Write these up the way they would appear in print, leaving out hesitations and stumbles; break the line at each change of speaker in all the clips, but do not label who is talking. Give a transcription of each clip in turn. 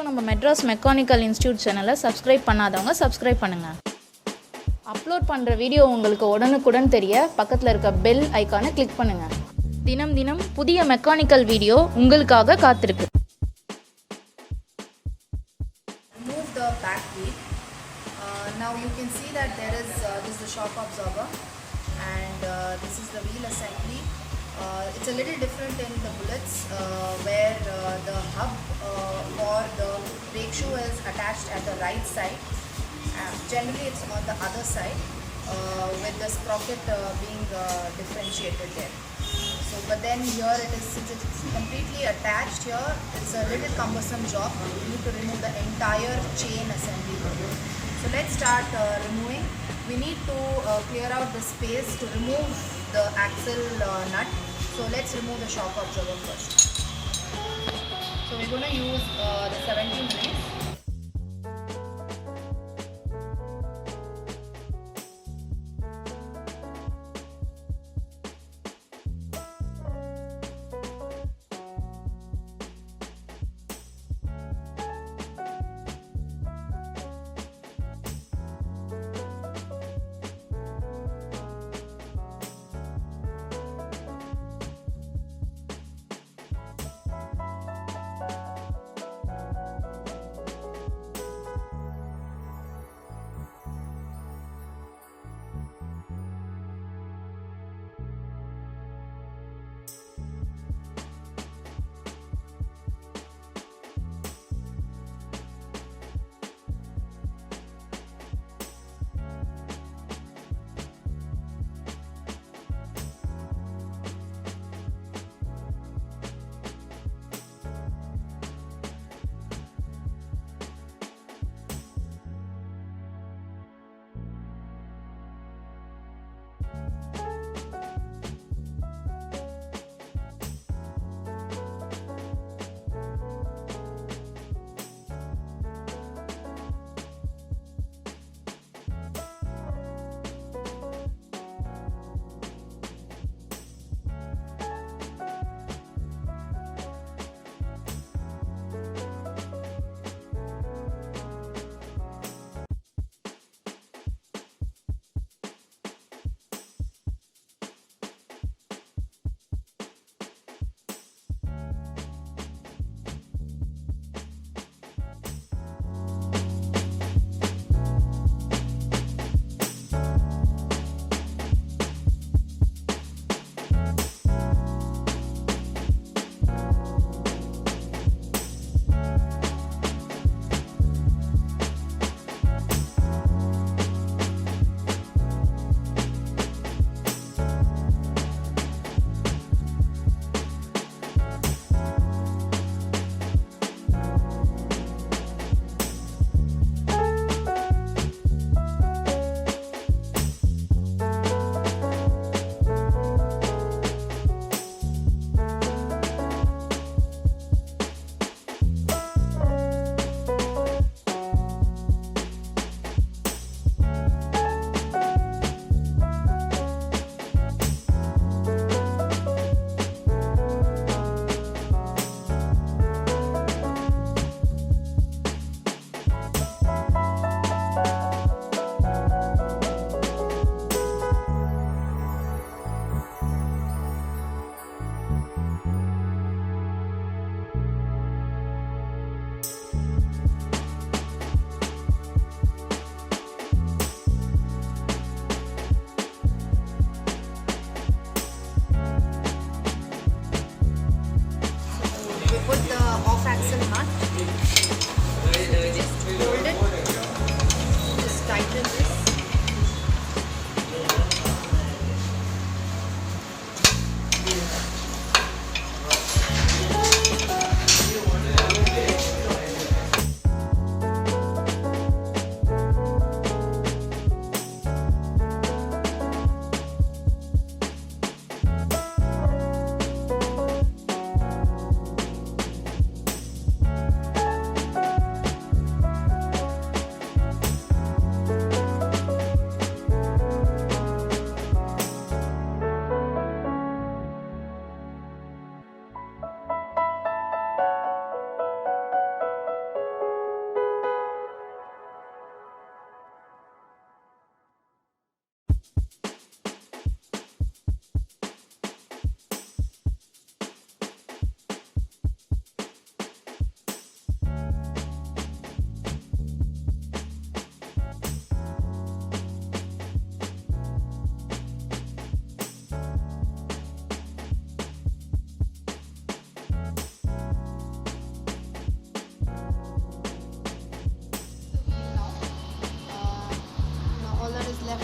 இதுவரைக்கும் நம்ம Madras mechanical institute சேனலை சப்ஸ்கிரைப் பண்ணாதவங்க சப்ஸ்கிரைப் பண்ணுங்கள். அப்லோட் பண்ணுற வீடியோ உங்களுக்கு உடனுக்குடன் தெரிய பக்கத்தில் இருக்க பெல் ஐக்கானை கிளிக் பண்ணுங்கள். தினம் தினம் புதிய மெக்கானிக்கல் வீடியோ உங்களுக்காக காத்திருக்கு.
Remove the back wheel. Now you can see that this is the shock absorber and this is the wheel assembly. It's a little different in the bullets where the hub or the brake shoe is attached at the right side. Generally it's on the other side with the sprocket being differentiated there. So, but then here since it's completely attached here, it's a little cumbersome job. You need to remove the entire chain assembly. So let's start removing. We need to clear out the space to remove the axle nut. So let's remove the shock absorber first. So we're going to use the 17 rings.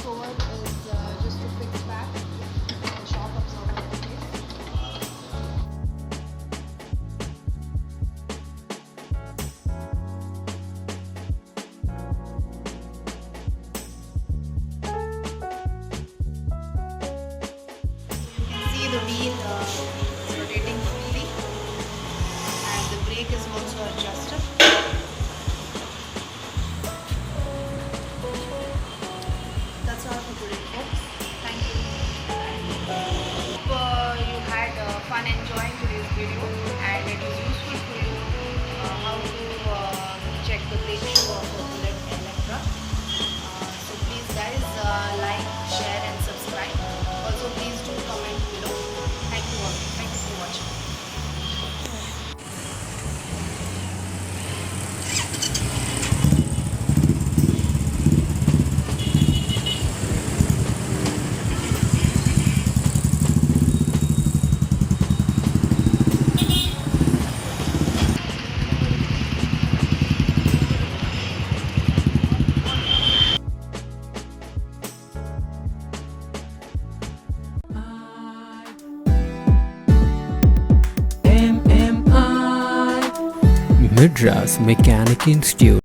over is just to fix back the shock absorber in place. See the wheel is rotating freely and the brake is also adjusted. That's all for today, folks. Thank you. Hope you had fun enjoying today's video and it was useful for you how to check the brake shoe of a Bullet Electra. So please guys like, share and subscribe. Also please do comment below. Thank you all. Thank you for watching.
Madras Mechanic Institute.